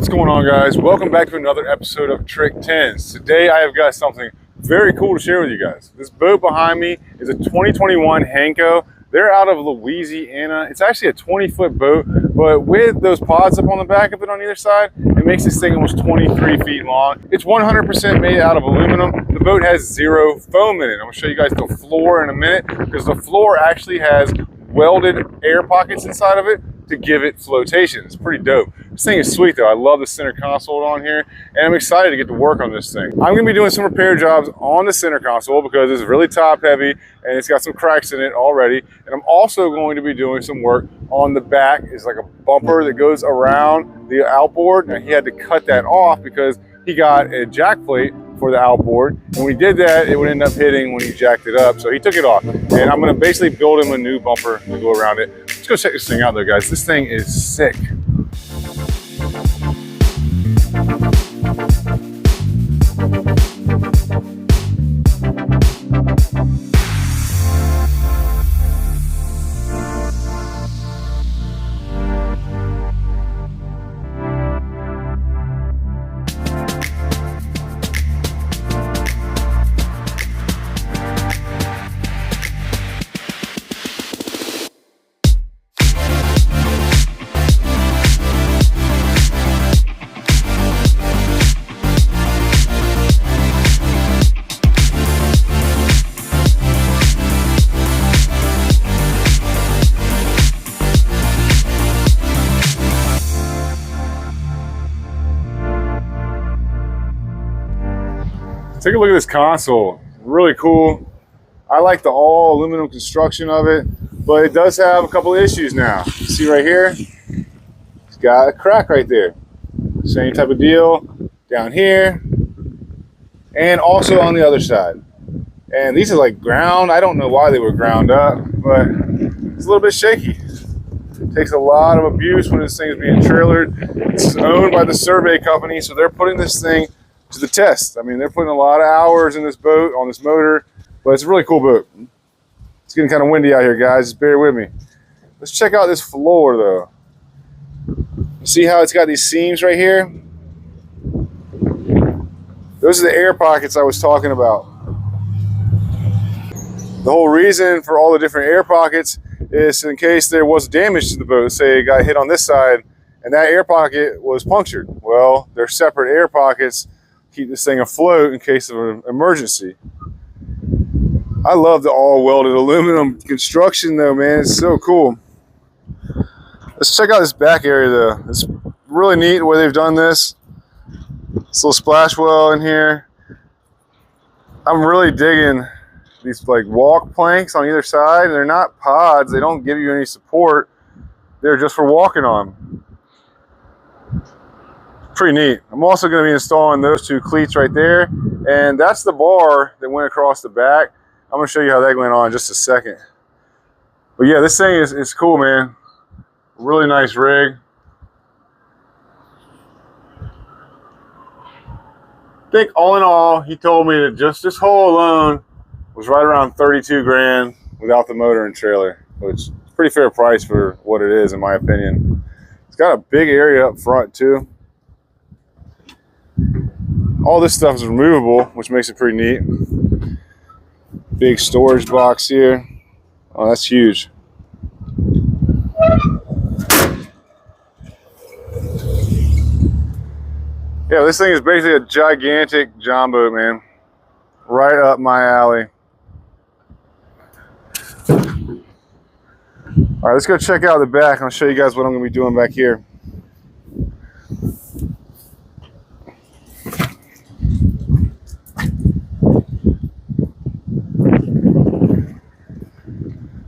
What's going on, guys? Welcome back to another episode of Trick 10s. Today I have got something very cool to share with you guys. This boat behind me is a 2021 Hanko. They're out of Louisiana. It's actually a 20-foot boat, but with those pods up on the back of it on either side, it makes this thing almost 23 feet long. It's 100% made out of aluminum. The boat has zero foam in it. I'm gonna show you guys the floor in a minute, because the floor actually has welded air pockets inside of it to give it flotation. It's pretty dope. This thing is sweet though. I love the center console on here, and I'm excited to get to work on this thing. I'm gonna be doing some repair jobs on the center console because it's really top heavy and it's got some cracks in it already. And I'm also going to be doing some work on the back. It's like a bumper that goes around the outboard, and he had to cut that off because he got a jack plate for the outboard, and when he did that, it would end up hitting when he jacked it up, so he took it off, and I'm going to basically build him a new bumper to go around it. Let's go check this thing out though, guys. This thing is sick. Take a look at this console. Really cool. I like the all aluminum construction of it, but it does have a couple of issues now. You see right here, it's got a crack right there. Same type of deal down here, and also on the other side. And these are like ground. I don't know why they were ground up, but it's a little bit shaky. It takes a lot of abuse when this thing is being trailered. It's owned by the survey company, so they're putting this thing to the test. I mean, they're putting a lot of hours in this boat, on this motor, but it's a really cool boat. It's getting kind of windy out here, guys. Just bear with me. Let's check out this floor, though. You see how it's got these seams right here? Those are the air pockets I was talking about. The whole reason for all the different air pockets is in case there was damage to the boat. Say it got hit on this side, and that air pocket was punctured. Well, they're separate air pockets. Keep this thing afloat in case of an emergency. I love the all welded aluminum construction though, man. It's so cool. Let's check out this back area though. It's really neat the way they've done this. This little splash well in here. I'm really digging these like walk planks on either side. They're not pods. They don't give you any support. They're just for walking on. Pretty neat. I'm also going to be installing those two cleats right there, and that's the bar that went across the back. I'm going to show you how that went on in just a second. But yeah, this thing is cool, man. Really nice rig. I think all in all, he told me that just this hull alone was right around 32 grand without the motor and trailer, which is a pretty fair price for what it is, in my opinion. It's got a big area up front too. All this stuff is removable, which makes it pretty neat. Big storage box here. Oh, that's huge. Yeah, this thing is basically a gigantic john boat, man. Right up my alley. All right, let's go check out the back. I'll show you guys what I'm going to be doing back here.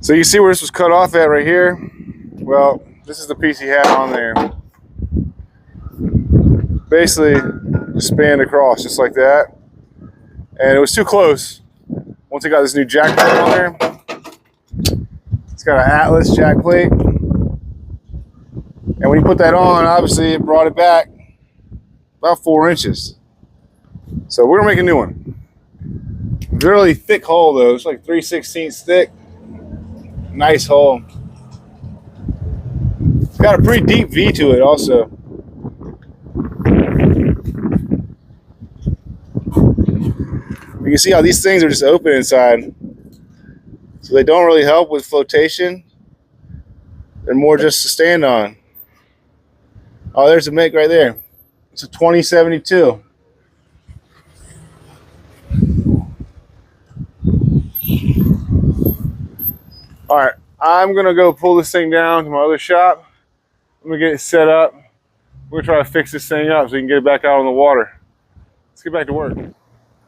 So you see where this was cut off at right here? Well, this is the piece he had on there. Basically, just spanned across just like that. And it was too close. Once I got this new jack plate on there, it's got an Atlas jack plate. And when you put that on, obviously it brought it back about 4 inches. So we're gonna make a new one. Really thick hull though. It's like 3/16 thick. Nice hull. It's got a pretty deep V to it also. You can see how these things are just open inside. So they don't really help with flotation. They're more just to stand on. Oh, there's a make right there. It's a 2072. All right, I'm gonna go pull this thing down to my other shop. I'm gonna get it set up. We're gonna try to fix this thing up so we can get it back out on the water. Let's get back to work.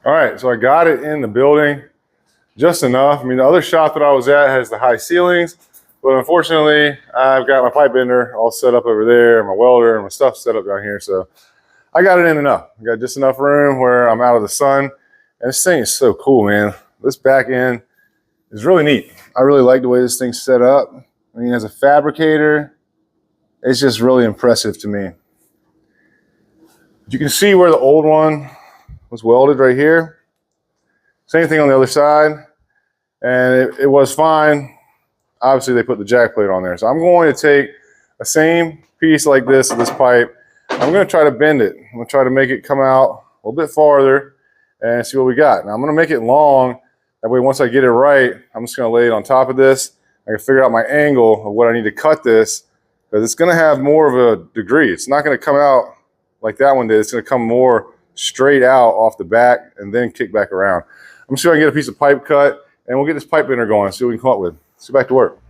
All right, so I got it in the building just enough. I mean, the other shop that I was at has the high ceilings, but unfortunately, I've got my pipe bender all set up over there, my welder and my stuff set up down here. So I got it in enough. I got just enough room where I'm out of the sun. And this thing is so cool, man. This back end is really neat. I really like the way this thing's set up. I mean, as a fabricator, it's just really impressive to me. You can see where the old one was welded right here. Same thing on the other side. And it was fine. Obviously, they put the jack plate on there. So I'm going to take a same piece like this of this pipe. I'm going to try to bend it. I'm going to try to make it come out a little bit farther and see what we got. Now, I'm going to make it long. That way, once I get it right, I'm just going to lay it on top of this. I can figure out my angle of what I need to cut this, because it's going to have more of a degree. It's not going to come out like that one did. It's going to come more straight out off the back and then kick back around. I'm just going to get a piece of pipe cut, and we'll get this pipe bender going and see what we can come up with. Let's get back to work.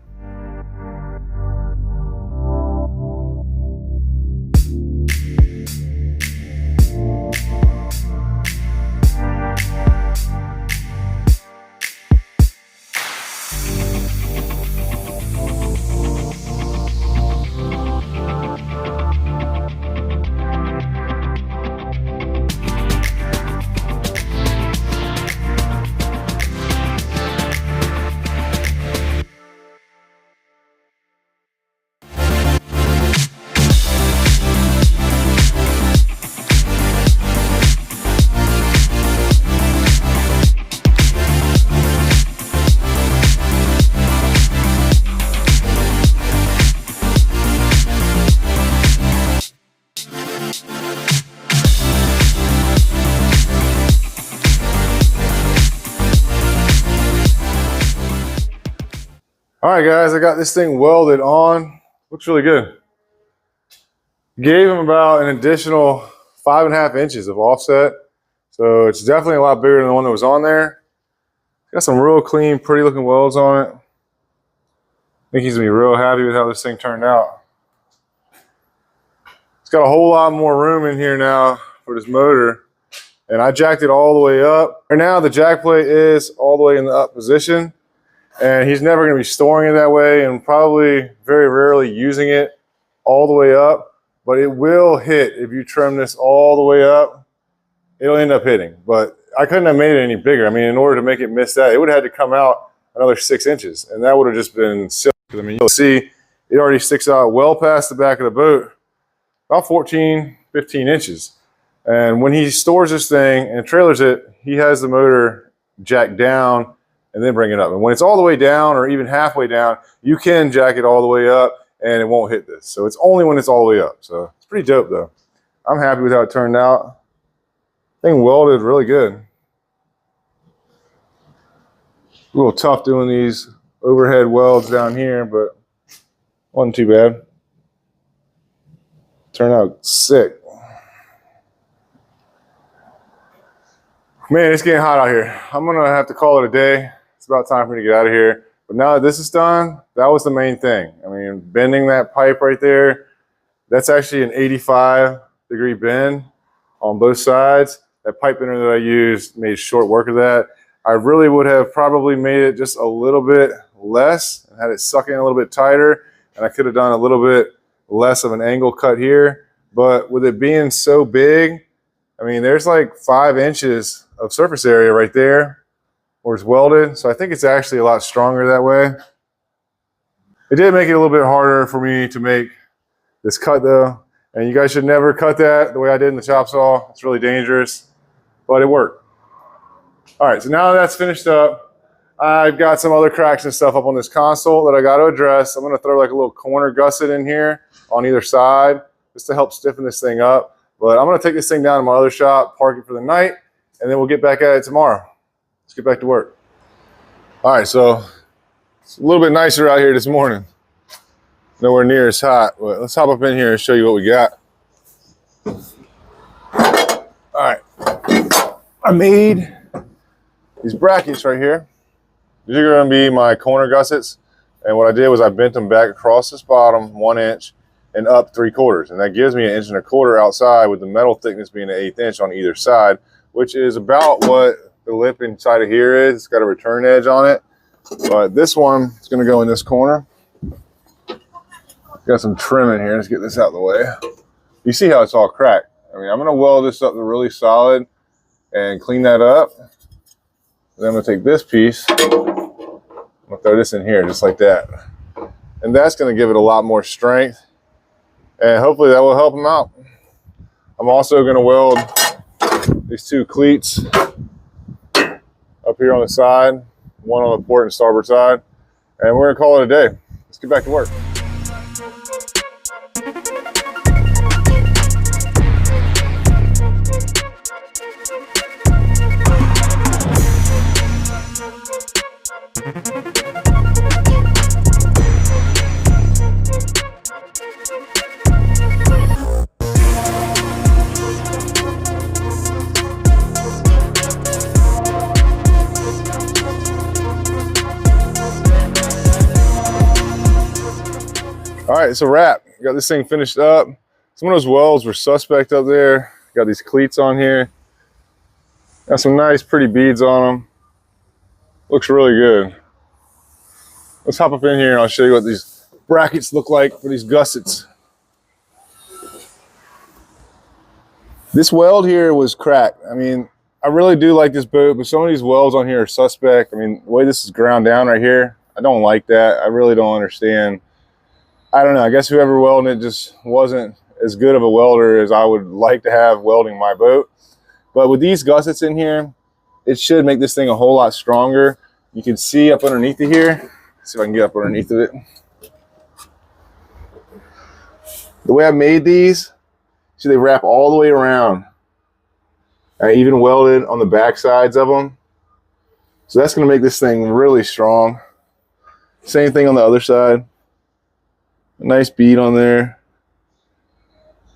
All right, guys, I got this thing welded on. Looks really good. Gave him about an additional 5.5 inches of offset. So it's definitely a lot bigger than the one that was on there. Got some real clean, pretty looking welds on it. I think he's gonna be real happy with how this thing turned out. It's got a whole lot more room in here now for this motor. And I jacked it all the way up. Right now, the jack plate is all the way in the up position. And he's never going to be storing it that way, and probably very rarely using it all the way up. But it will hit if you trim this all the way up. It'll end up hitting. But I couldn't have made it any bigger. I mean, in order to make it miss that, it would have had to come out another 6 inches. And that would have just been silly. I mean, you'll see it already sticks out well past the back of the boat, about 14, 15 inches. And when he stores this thing and trailers it, he has the motor jacked down and then bring it up. And when it's all the way down or even halfway down, you can jack it all the way up and it won't hit this. So it's only when it's all the way up. So it's pretty dope though. I'm happy with how it turned out. Thing welded really good. A little tough doing these overhead welds down here, but wasn't too bad. Turned out sick. Man, it's getting hot out here. I'm gonna have to call it a day. It's about time for me to get out of here. But now that this is done, that was the main thing. I mean, bending that pipe right there, that's actually an 85-degree bend on both sides. That pipe bender that I used made short work of that. I really would have probably made it just a little bit less and had it suck in a little bit tighter. And I could have done a little bit less of an angle cut here. But with it being so big, I mean, there's like 5 inches of surface area right there where it's welded. So I think it's actually a lot stronger that way. It did make it a little bit harder for me to make this cut though. And you guys should never cut that the way I did in the chop saw. It's really dangerous, but it worked. All right, so now that's finished up, I've got some other cracks and stuff up on this console that I got to address. I'm going to throw like a little corner gusset in here on either side just to help stiffen this thing up. But I'm going to take this thing down to my other shop, park it for the night, and then we'll get back at it tomorrow. Let's get back to work. All right, so it's a little bit nicer out here this morning. Nowhere near as hot, but let's hop up in here and show you what we got. All right, I made these brackets right here. These are gonna be my corner gussets. And what I did was I bent them back across this bottom 1 inch and up 3/4. And that gives me 1 1/4 inch outside with the metal thickness being 1/8 inch on either side, which is about what the lip inside of here is. It's got a return edge on it. But this one is gonna go in this corner. Got some trim in here. Let's get this out of the way. You see how it's all cracked. I mean, I'm gonna weld this up to really solid and clean that up. Then I'm gonna take this piece, I'm gonna throw this in here just like that. And that's gonna give it a lot more strength. And hopefully that will help them out. I'm also gonna weld these 2 cleats up here on the side, one on the port and starboard side. And we're gonna call it a day. Let's get back to work. All right, it's a wrap. Got this thing finished up. Some of those welds were suspect up there. Got these cleats on here. Got some nice, pretty beads on them. Looks really good. Let's hop up in here and I'll show you what these brackets look like for these gussets. This weld here was cracked. I mean, I really do like this boat, but some of these welds on here are suspect. I mean, the way this is ground down right here, I don't like that. I really don't understand. I don't know, I guess whoever welded it just wasn't as good of a welder as I would like to have welding my boat. But with these gussets in here, it should make this thing a whole lot stronger. You can see up underneath it here. Let's see if I can get up underneath of it. The way I made these, see they wrap all the way around. I even welded on the back sides of them. So that's gonna make this thing really strong. Same thing on the other side. A nice bead on there.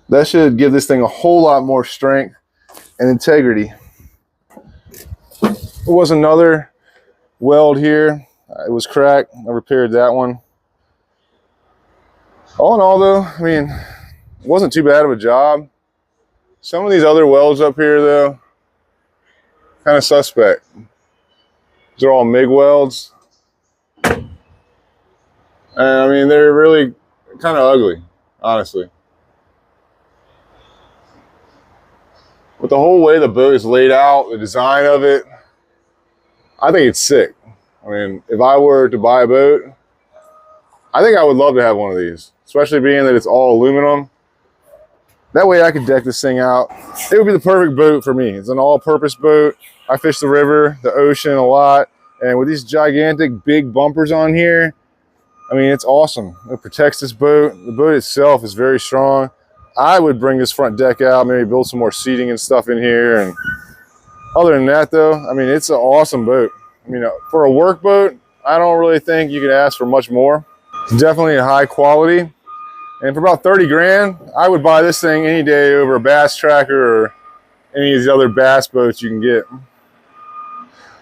That should give this thing a whole lot more strength and integrity. There was another weld here. It was cracked. I repaired that one. All in all though, I mean, it wasn't too bad of a job. Some of these other welds up here though, kind of suspect. These are all MIG welds. And I mean, they're really kind of ugly, honestly. But the whole way the boat is laid out, the design of it, I think it's sick. I mean, if I were to buy a boat, I think I would love to have one of these, especially being that it's all aluminum. That way I could deck this thing out. It would be the perfect boat for me. It's an all-purpose boat. I fish the river, the ocean a lot. And with these gigantic big bumpers on here, I mean, it's awesome. It protects this boat. The boat itself is very strong. I would bring this front deck out, maybe build some more seating and stuff in here. And other than that, though, I mean, it's an awesome boat. I mean, for a work boat, I don't really think you could ask for much more. It's definitely a high quality. And for about 30 grand, I would buy this thing any day over a bass tracker or any of these other bass boats you can get.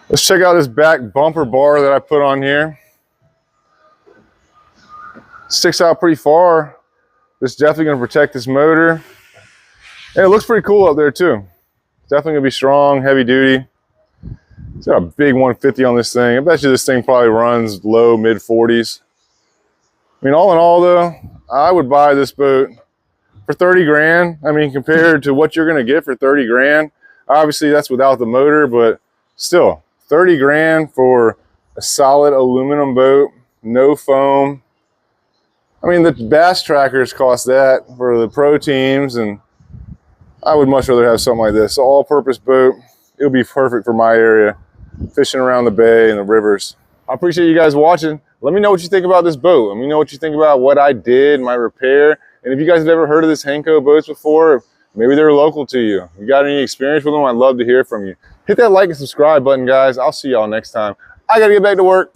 Let's check out this back bumper bar that I put on here. Sticks out pretty far. This is definitely going to protect this motor. And it looks pretty cool up there too. It's definitely going to be strong, heavy duty. It's got a big 150 on this thing. I bet you this thing probably runs low, mid 40s. I mean, all in all though, I would buy this boat for 30 grand. I mean, compared to what you're going to get for 30 grand, obviously that's without the motor, but still 30 grand for a solid aluminum boat, no foam. I mean, the bass trackers cost that for the pro teams, and I would much rather have something like this. All-purpose boat. It'll be perfect for my area, fishing around the bay and the rivers. I appreciate you guys watching. Let me know what you think about this boat. Let me know what you think about what I did, my repair. And if you guys have ever heard of this Hanko boats before, Maybe they're local to you. You got any experience with them? I'd love to hear from you. Hit that like and subscribe button, guys. I'll see y'all next time. I gotta get back to work.